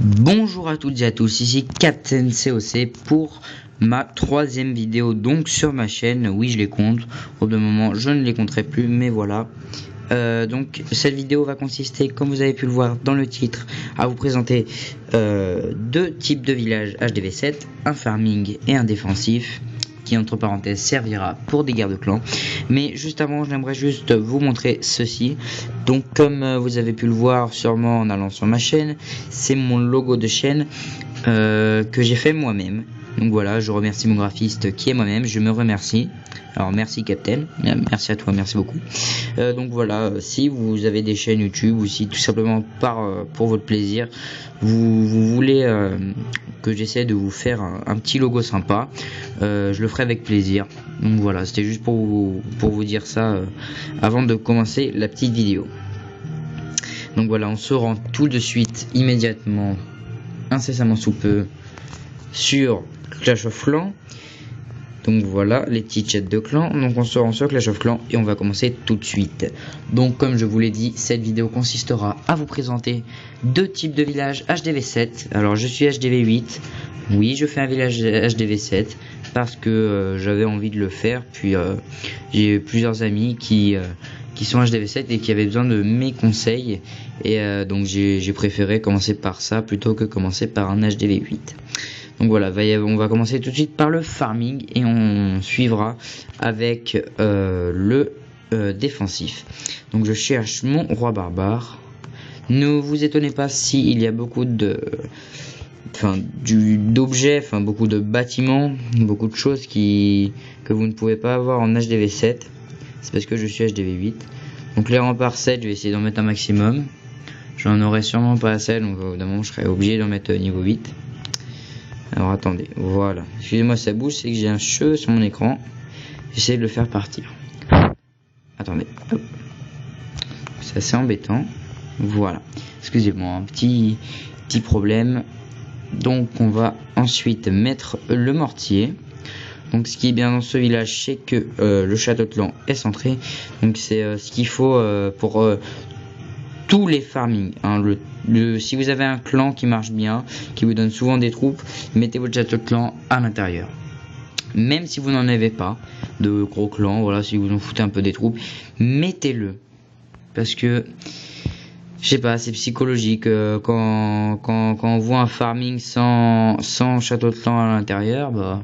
Bonjour à toutes et à tous, ici Captain COC pour ma troisième vidéo donc sur ma chaîne. Oui, je les compte, pour le moment je ne les compterai plus, mais voilà. Donc cette vidéo va consister, comme vous avez pu le voir dans le titre, à vous présenter deux types de villages HDV7, un farming et un défensif, qui entre parenthèses servira pour des guerres de clans. Mais juste avant, j'aimerais juste vous montrer ceci. Donc comme vous avez pu le voir sûrement en allant sur ma chaîne, c'est mon logo de chaîne que j'ai fait moi-même. Donc voilà, je remercie mon graphiste qui est moi-même, je me remercie. Alors merci Captain, merci à toi, merci beaucoup. Donc voilà, si vous avez des chaînes YouTube ou si tout simplement pour votre plaisir, vous voulez que j'essaie de vous faire un petit logo sympa, je le ferai avec plaisir. Donc voilà, c'était juste pour vous dire ça avant de commencer la petite vidéo. Donc voilà, on se rend tout de suite, immédiatement, incessamment sous peu, sur Clash of Clans. Donc voilà les petits chats de clan. Donc on se rend sur Clash of Clans et on va commencer tout de suite. Donc comme je vous l'ai dit, cette vidéo consistera à vous présenter deux types de villages HDV7. Alors je suis HDV8. Oui, je fais un village HDV7 parce que j'avais envie de le faire. Puis j'ai plusieurs amis qui sont HDV7 et qui avaient besoin de mes conseils. Et donc j'ai préféré commencer par ça plutôt que commencer par un HDV8. Donc voilà, on va commencer tout de suite par le farming et on suivra avec le défensif. Donc je cherche mon roi barbare. Ne vous étonnez pas s'il y a beaucoup d'objets, beaucoup de bâtiments, beaucoup de choses que vous ne pouvez pas avoir en HDV7. C'est parce que je suis HDV8. Donc les remparts 7, je vais essayer d'en mettre un maximum. J'en aurai sûrement pas assez, donc évidemment je serai obligé d'en mettre niveau 8. Alors attendez, voilà. Excusez-moi, ça bouge, c'est que j'ai un cheveu sur mon écran. J'essaie de le faire partir. Attendez, hop. C'est assez embêtant. Voilà. Excusez-moi, un petit problème. Donc on va ensuite mettre le mortier. Donc ce qui est bien dans ce village, c'est que le château de clan est centré. Donc c'est ce qu'il faut pour tous les farming, hein. Si vous avez un clan qui marche bien, qui vous donne souvent des troupes, mettez votre château de clan à l'intérieur. Même si vous n'en avez pas de gros clans, voilà, si vous en foutez un peu des troupes, mettez-le. Parce que, je sais pas, c'est psychologique. Quand on voit un farming sans château de clan à l'intérieur, bah...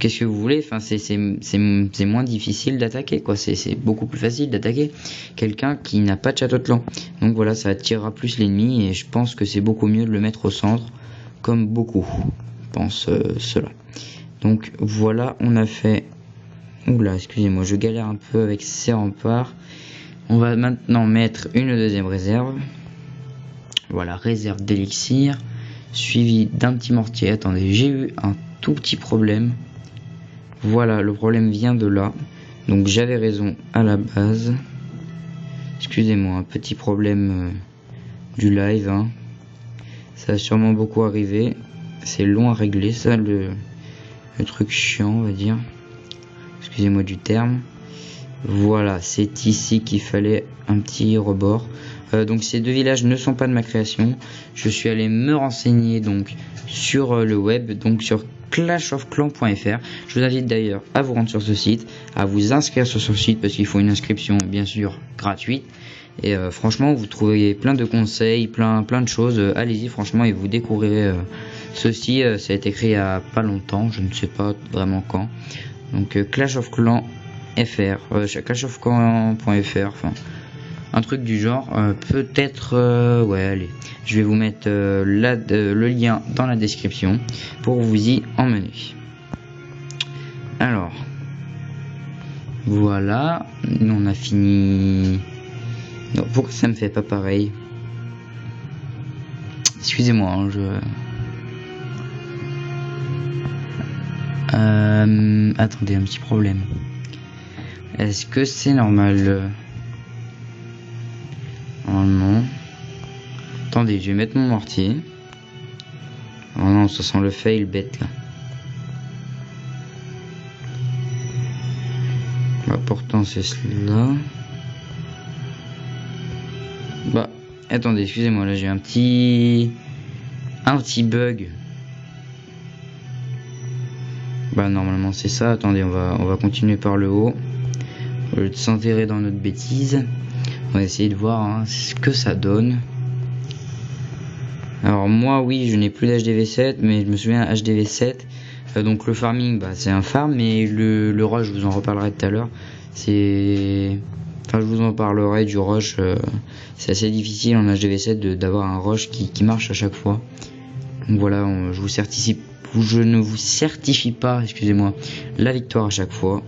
Qu'est-ce que vous voulez? Enfin, c'est moins difficile d'attaquer, quoi. C'est beaucoup plus facile d'attaquer quelqu'un qui n'a pas de château de clan. Donc voilà, ça attirera plus l'ennemi et je pense que c'est beaucoup mieux de le mettre au centre, comme beaucoup pensent cela. Donc voilà, on a fait... Oula, excusez-moi, je galère un peu avec ces remparts. On va maintenant mettre une deuxième réserve. Voilà, réserve d'élixir, suivi d'un petit mortier. Attendez, j'ai eu un tout petit problème. Voilà, le problème vient de là. Donc j'avais raison à la base. Excusez-moi, un petit problème du live, hein. Ça va sûrement beaucoup arriver. C'est long à régler, ça, le truc chiant, on va dire. Excusez-moi du terme. Voilà, c'est ici qu'il fallait un petit rebord. Donc ces deux villages ne sont pas de ma création. Je suis allé me renseigner donc sur le web, donc sur clashofclans.fr. Je vous invite d'ailleurs à vous rendre sur ce site, à vous inscrire sur ce site parce qu'il faut une inscription bien sûr gratuite. Et franchement, vous trouvez plein de conseils, plein de choses. Allez-y franchement et vous découvrirez ceci. Ça a été créé il y a pas longtemps, je ne sais pas vraiment quand. Donc clashofclans.fr, clashofclans.fr, enfin un truc du genre, peut-être, ouais, allez, je vais vous mettre le lien dans la description pour vous y emmener. Alors, voilà, on a fini. Non, pourquoi ça me fait pas pareil? Excusez-moi, hein, attendez, un petit problème. Est-ce que c'est normal? Oh non. Attendez, je vais mettre mon mortier. Oh non, ça sent le fail bête là. Bah pourtant c'est cela. Bah attendez, excusez-moi, là j'ai un petit Un petit bug. Bah normalement c'est ça. Attendez, on va continuer par le haut. Au lieu de s'enterrer dans notre bêtise, on va essayer de voir ce que ça donne. Alors moi oui, je n'ai plus d'HDV7, mais je me souviens HDV7. Donc le farming, bah c'est un farm, mais le rush, je vous en reparlerai tout à l'heure. Je vous en parlerai du rush. C'est assez difficile en HDV7 d'avoir un rush qui marche à chaque fois. Donc voilà, je ne vous certifie pas, excusez-moi, la victoire à chaque fois.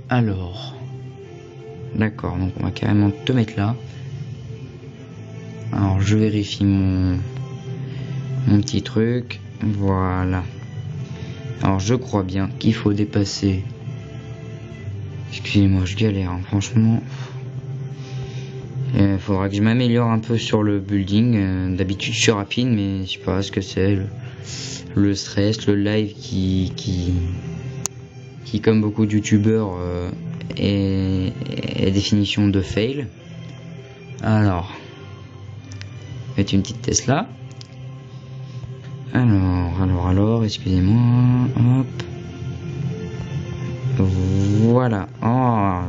Alors, d'accord, donc on va carrément te mettre là. Alors je vérifie mon petit truc. Voilà. Alors je crois bien qu'il faut dépasser. Excusez-moi, je galère, franchement. Il faudra que je m'améliore un peu sur le building. D'habitude je suis rapide, mais je sais pas ce que c'est. Le stress, le live qui comme beaucoup de youtubeurs est définition de fail. Alors, mettre une petite Tesla. Alors, excusez-moi. Hop. Voilà. Oh,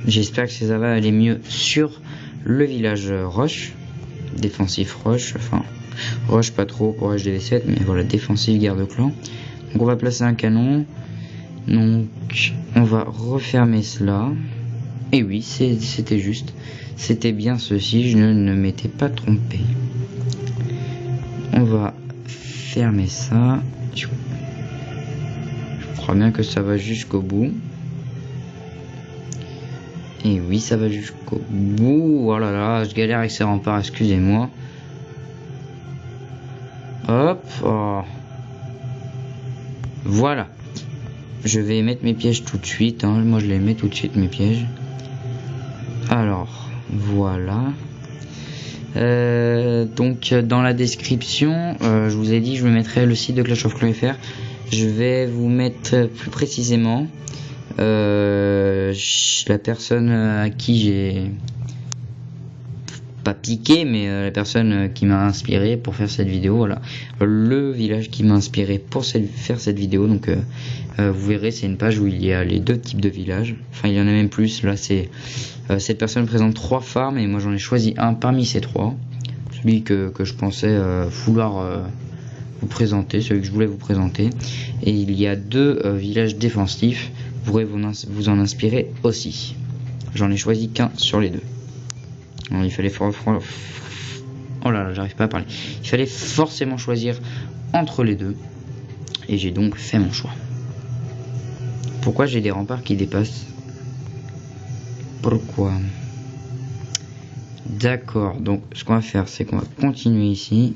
j'espère que ça va aller mieux sur le village Roche. Défensif Roche. Enfin, Roche pas trop pour HDV7, mais voilà, défensif garde-clan. Donc on va placer un canon. Donc on va refermer cela. Et oui, c'était juste. C'était bien ceci, je ne m'étais pas trompé. On va fermer ça. Je crois bien que ça va jusqu'au bout. Et oui, ça va jusqu'au bout. Oh là là, je galère avec ces remparts, excusez-moi. Hop. Oh. Voilà. Je vais mettre mes pièges tout de suite. Moi, je les mets tout de suite, mes pièges. Alors, voilà. Donc, dans la description, je vous ai dit, je vous mettrai le site de Clash of Clans FR. Je vais vous mettre plus précisément la personne à qui j'ai pas piqué, mais la personne qui m'a inspiré pour faire cette vidéo. Voilà, le village qui m'a inspiré pour faire cette vidéo. Donc vous verrez, c'est une page où il y a les deux types de villages. Enfin, il y en a même plus. Là, c'est cette personne présente 3 farms et moi j'en ai choisi un parmi ces 3, celui que je pensais vouloir vous présenter, celui que je voulais vous présenter. Et il y a 2 villages défensifs. Vous pourrez vous en inspirer aussi. J'en ai choisi qu'un sur les 2. Alors, il fallait oh là là, j'arrive pas à parler. Il fallait forcément choisir entre les 2. Et j'ai donc fait mon choix. Pourquoi j'ai des remparts qui dépassent? Pourquoi? D'accord, donc ce qu'on va faire, c'est qu'on va continuer ici.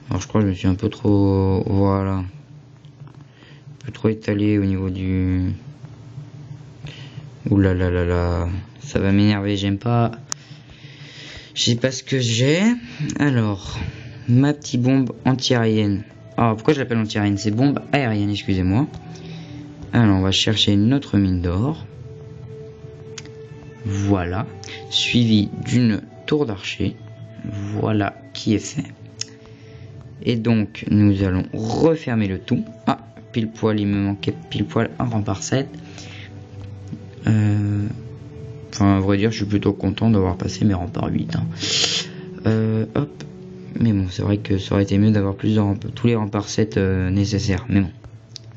Alors je crois que je me suis un peu trop... Voilà. Un peu trop étalé au niveau du... Ouh là là là là. Ça va m'énerver, j'aime pas... Je sais pas ce que j'ai. Alors, ma petite bombe anti-aérienne. Ah, pourquoi je l'appelle anti-aérienne? C'est bombe aérienne, excusez-moi. Alors, on va chercher une autre mine d'or. Voilà. Suivi d'une tour d'archer. Voilà qui est fait. Et donc, nous allons refermer le tout. Ah, pile poil, il me manquait pile poil un rempart 7. Enfin, à vrai dire, je suis plutôt content d'avoir passé mes remparts 8. Hop. Mais bon, c'est vrai que ça aurait été mieux d'avoir plus de tous les remparts 7 nécessaires. Mais bon.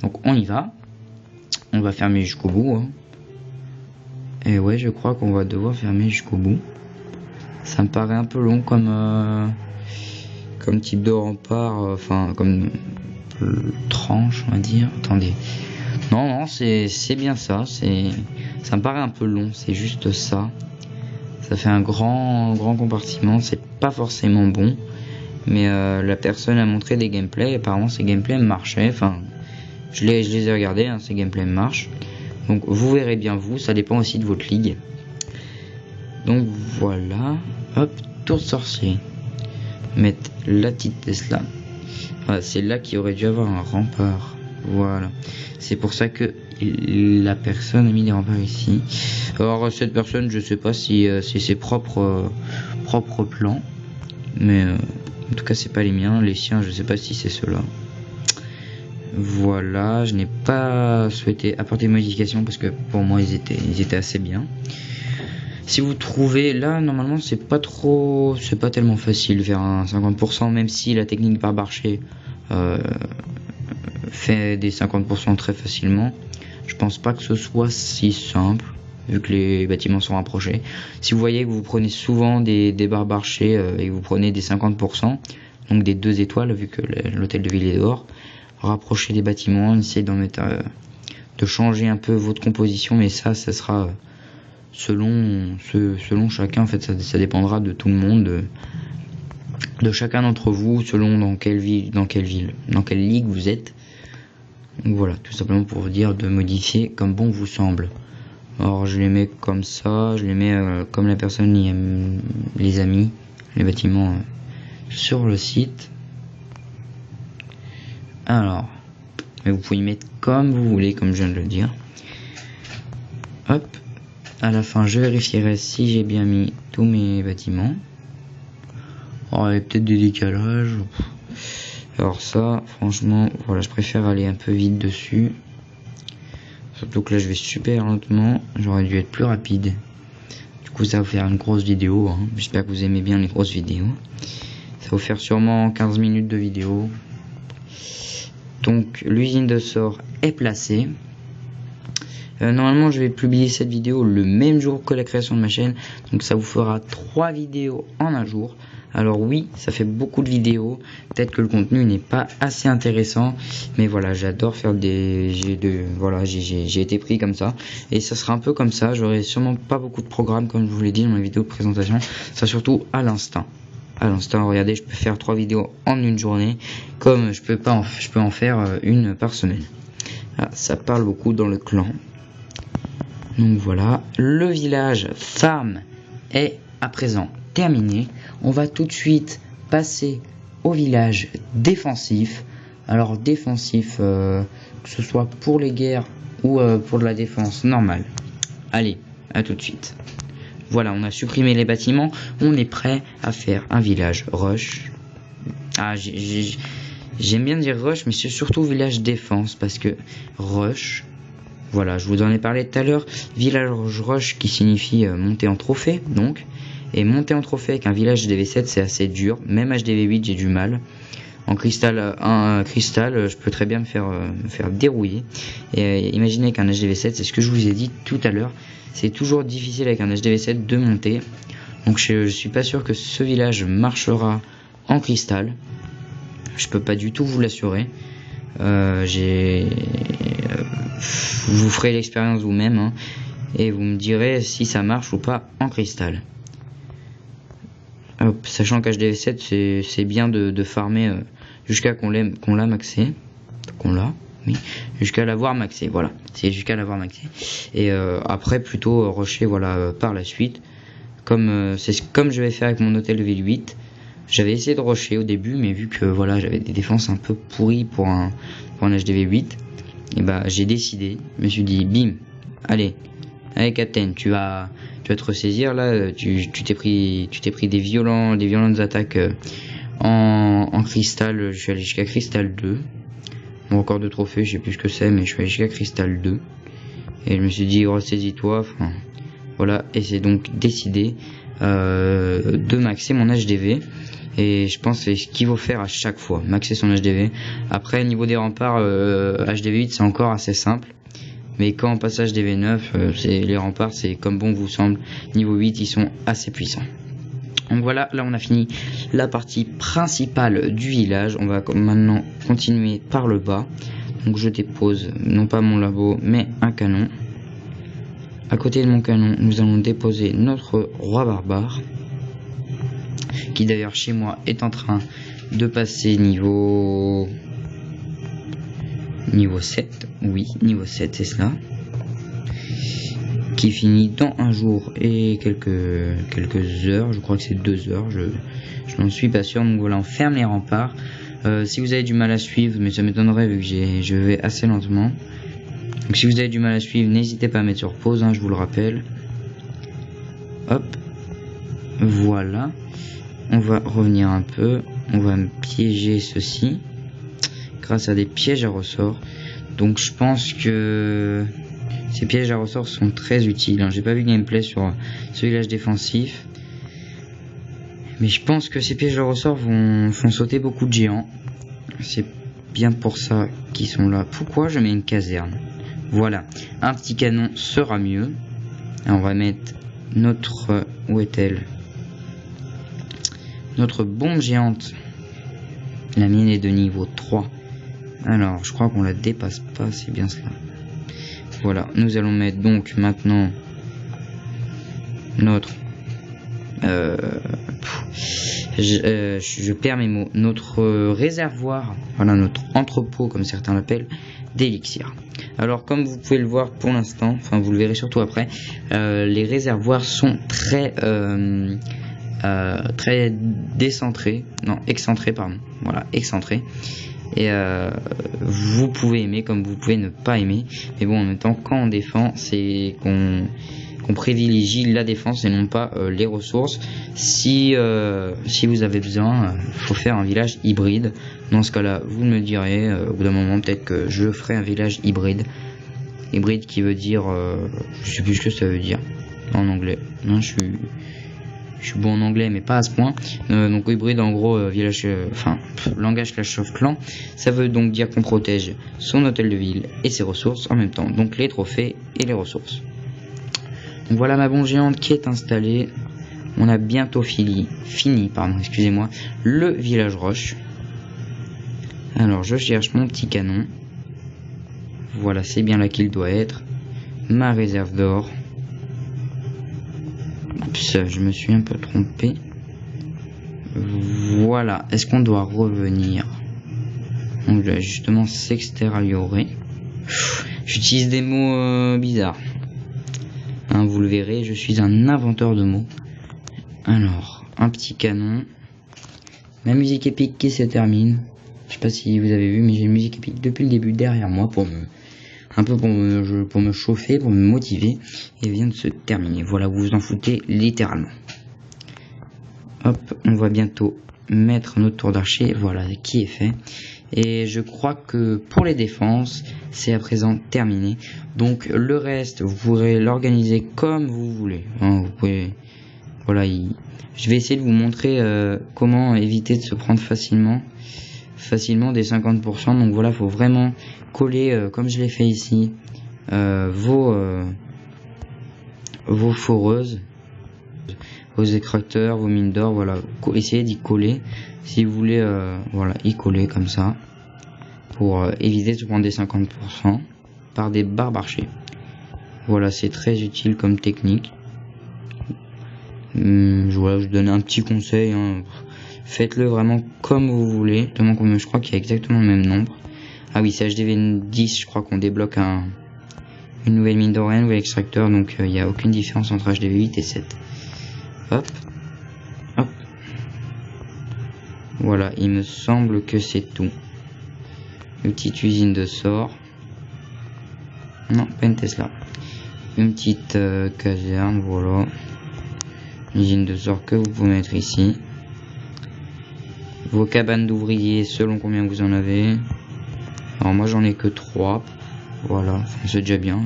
Donc, on y va. On va fermer jusqu'au bout. Et ouais, je crois qu'on va devoir fermer jusqu'au bout. Ça me paraît un peu long comme type de rempart. Enfin, comme tranche, on va dire. Attendez. Non, c'est bien ça. Ça me paraît un peu long. C'est juste ça. Ça fait un grand compartiment. C'est pas forcément bon. Mais la personne a montré des gameplays. Apparemment, ces gameplays marchaient. Enfin, je les ai regardés. Ces gameplays marchent. Donc, vous verrez bien vous. Ça dépend aussi de votre ligue. Donc, voilà. Hop, tour de sorcier. Mettre la petite Tesla. Voilà, c'est là qu'il aurait dû avoir un rempart. Voilà. C'est pour ça que la personne a mis des remparts ici. Alors, cette personne, je sais pas si c'est ses propres plans. mais en tout cas c'est pas les miens. Les siens, je sais pas si c'est ceux-là. Voilà, je n'ai pas souhaité apporter de modifications parce que pour moi ils étaient assez bien. Si vous trouvez là, normalement c'est pas tellement facile vers un 50%, même si la technique barbarché fait des 50% très facilement. Je pense pas que ce soit si simple vu que les bâtiments sont rapprochés. Si vous voyez que vous prenez souvent des barbarchés et que vous prenez des 50%, donc des 2 étoiles vu que l'hôtel de ville est dehors, rapprochez les bâtiments, essayez d'en mettre de changer un peu votre composition, mais ça sera selon chacun. En fait, ça dépendra de tout le monde, de chacun d'entre vous, selon dans quelle ligue vous êtes. Donc voilà, tout simplement pour vous dire de modifier comme bon vous semble. Alors je les mets comme ça, je les mets comme la personne y aime, les amis, les bâtiments sur le site. Alors, mais vous pouvez y mettre comme vous voulez, comme je viens de le dire. Hop. À la fin, je vérifierai si j'ai bien mis tous mes bâtiments. Oh, il y a peut-être des décalages. Alors ça, franchement, voilà, je préfère aller un peu vite dessus. Surtout que là, je vais super lentement. J'aurais dû être plus rapide. Du coup, ça va vous faire une grosse vidéo. Hein. J'espère que vous aimez bien les grosses vidéos. Ça va vous faire sûrement 15 minutes de vidéo. Donc, l'usine de sort est placée. Normalement je vais publier cette vidéo le même jour que la création de ma chaîne, donc ça vous fera 3 vidéos en un jour. Alors oui, ça fait beaucoup de vidéos, peut-être que le contenu n'est pas assez intéressant, mais voilà, j'adore faire j'ai été pris comme ça, et ça sera un peu comme ça. J'aurai sûrement pas beaucoup de programmes comme je vous l'ai dit dans ma vidéo de présentation, ça sera surtout à l'instant. Regardez, je peux faire 3 vidéos en une journée, comme je peux en faire une par semaine. Ah, ça parle beaucoup dans le clan. Donc voilà, le village farm est à présent terminé. On va tout de suite passer au village défensif. Alors défensif, que ce soit pour les guerres ou pour de la défense normale. Allez, à tout de suite. Voilà, on a supprimé les bâtiments. On est prêt à faire un village rush. Ah, j'aime bien dire rush, mais c'est surtout village défense parce que rush... Voilà, je vous en ai parlé tout à l'heure. Village rush qui signifie monter en trophée, donc. Et monter en trophée avec un village HDV7, c'est assez dur. Même HDV8, j'ai du mal. En cristal, je peux très bien me faire dérouiller. Et imaginez qu'un HDV7, c'est ce que je vous ai dit tout à l'heure. C'est toujours difficile avec un HDV7 de monter. Donc je suis pas sûr que ce village marchera en cristal. Je peux pas du tout vous l'assurer. Vous ferez l'expérience vous-même hein, et vous me direz si ça marche ou pas en cristal. Hop, sachant qu'HDV7 c'est bien de farmer jusqu'à qu'on l'a maxé, jusqu'à l'avoir maxé. Voilà, c'est jusqu'à l'avoir maxé. Et après plutôt rusher voilà par la suite, comme je vais faire avec mon hôtel de ville 8. J'avais essayé de rusher au début, mais vu que voilà j'avais des défenses un peu pourries pour un HDV 8, et bah j'ai décidé, je me suis dit bim, allez Captain, tu vas te ressaisir là, tu t'es pris des violentes attaques en cristal. Je suis allé jusqu'à cristal 2. Bon, encore de trophées, je sais plus ce que c'est, mais je suis allé jusqu'à cristal 2. Et je me suis dit ressaisis-toi, enfin voilà, et c'est donc décidé de maxer mon HDV. Et je pense que c'est ce qu'il faut faire à chaque fois, maxer son HDV. Après, niveau des remparts, HDV8 c'est encore assez simple. Mais quand on passe HDV9, les remparts c'est comme bon vous semble. Niveau 8 ils sont assez puissants. Donc voilà, là on a fini la partie principale du village. On va maintenant continuer par le bas. Donc je dépose non pas mon labo mais un canon. À côté de mon canon nous allons déposer notre roi barbare, qui d'ailleurs chez moi est en train de passer niveau 7, oui, niveau 7 c'est cela, qui finit dans un jour et quelques heures, je crois que c'est 2 heures, je n'en suis pas sûr. Donc voilà, on ferme les remparts. Si vous avez du mal à suivre, mais ça m'étonnerait vu que je vais assez lentement, donc si vous avez du mal à suivre, n'hésitez pas à mettre sur pause, hein, je vous le rappelle. Hop, voilà. on va revenir un peu. On va piéger ceci grâce à des pièges à ressort. Donc je pense que ces pièges à ressort sont très utiles. J'ai pas vu de gameplay sur ce village défensif, mais je pense que ces pièges à ressort font sauter beaucoup de géants. C'est bien pour ça qu'ils sont là. Pourquoi je mets une caserne? Voilà, un petit canon sera mieux. Alors, on va mettre notre... Où est-elle? Notre bombe géante. La mine est de niveau 3. Alors, je crois qu'on la dépasse pas, c'est bien cela. Voilà, nous allons mettre donc maintenant notre... je perds mes mots. Notre réservoir, voilà, notre entrepôt, comme certains l'appellent, d'élixir. Alors, comme vous pouvez le voir pour l'instant, enfin vous le verrez surtout après, les réservoirs sont très décentrés, non, excentrés, pardon, voilà, excentrés. Et vous pouvez aimer comme vous pouvez ne pas aimer, mais bon, en même temps, quand on défend, c'est qu'on privilégie la défense et non pas les ressources. Si vous avez besoin, faut faire un village hybride. Dans ce cas-là, vous me le direz. Au bout d'un moment, peut-être que je ferai un village hybride. Hybride qui veut dire, je sais plus ce que ça veut dire en anglais. Non, je suis bon en anglais, mais pas à ce point. Donc hybride, en gros, village, langage Clash of Clans. Ça veut donc dire qu'on protège son hôtel de ville et ses ressources en même temps. Donc les trophées et les ressources. Donc voilà ma bombe géante qui est installée. On a bientôt fini, excusez-moi, le village roche. Alors je cherche mon petit canon. Voilà, c'est bien là qu'il doit être. Ma réserve d'or. Oups, je me suis un peu trompé. Voilà, est-ce qu'on doit revenir? On doit justement s'extériorer. J'utilise des mots bizarres. Vous le verrez, je suis un inventeur de mots. Alors, un petit canon. Ma musique épique qui se termine. Je sais pas si vous avez vu, mais j'ai une musique épique depuis le début derrière moi pour me chauffer, pour me motiver. Et vient de se terminer. Voilà, vous vous en foutez littéralement. Hop, on va bientôt mettre notre tour d'archer. Voilà, qui est fait. Et je crois que pour les défenses, c'est à présent terminé. Donc le reste, vous pourrez l'organiser comme vous voulez. Vous pouvez, voilà, je vais essayer de vous montrer comment éviter de se prendre facilement des 50%. Donc voilà, faut vraiment coller, comme je l'ai fait ici, vos foreuses, vos extracteurs, vos mines d'or. Voilà, essayez d'y coller. Si vous voulez, voilà, y coller comme ça, pour éviter de se prendre des 50% par des barbes archers. Voilà, c'est très utile comme technique. Je donne un petit conseil, hein. Faites-le vraiment comme vous voulez. Je crois qu'il y a exactement le même nombre. Ah oui, c'est HDV 10, je crois qu'on débloque une nouvelle mine d'or et un nouvel extracteur, donc il n'y a aucune différence entre HDV 8 et 7. Hop. Hop. Voilà, il me semble que c'est tout. Une petite usine de sort. Non, pas une Tesla. Une petite caserne, voilà. Une usine de sort que vous pouvez mettre ici. Vos cabanes d'ouvriers selon combien vous en avez. Alors moi j'en ai que 3. Voilà, enfin, c'est déjà bien.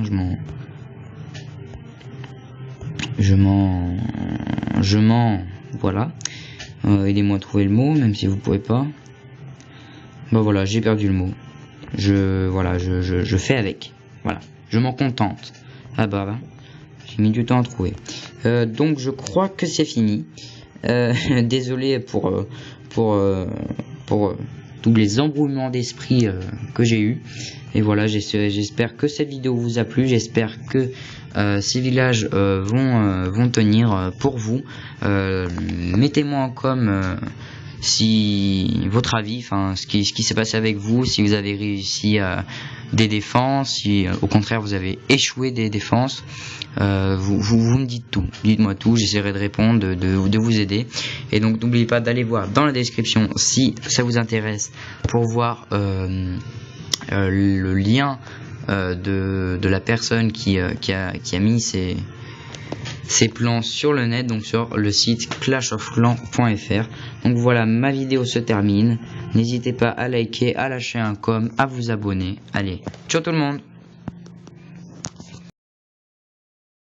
Voilà. Aidez-moi à trouver le mot, même si vous pouvez pas. Bah voilà, j'ai perdu le mot. Je fais avec. Voilà, je m'en contente. Ah bah, j'ai mis du temps à trouver. Donc je crois que c'est fini. Désolé pour tous les embrouillements d'esprit que j'ai eu. Et voilà, j'espère que cette vidéo vous a plu. J'espère que ces villages vont tenir pour vous. Mettez-moi en com si votre avis, enfin ce qui s'est passé avec vous, si vous avez réussi des défenses, si au contraire vous avez échoué des défenses. Vous me dites tout, dites-moi tout, j'essaierai de répondre, de vous aider. Et donc n'oubliez pas d'aller voir dans la description si ça vous intéresse pour voir le lien de la personne qui a mis ces plans sur le net, donc sur le site clashofclans.fr. Donc voilà, ma vidéo se termine. N'hésitez pas à liker, à lâcher un com, à vous abonner. Allez, ciao tout le monde!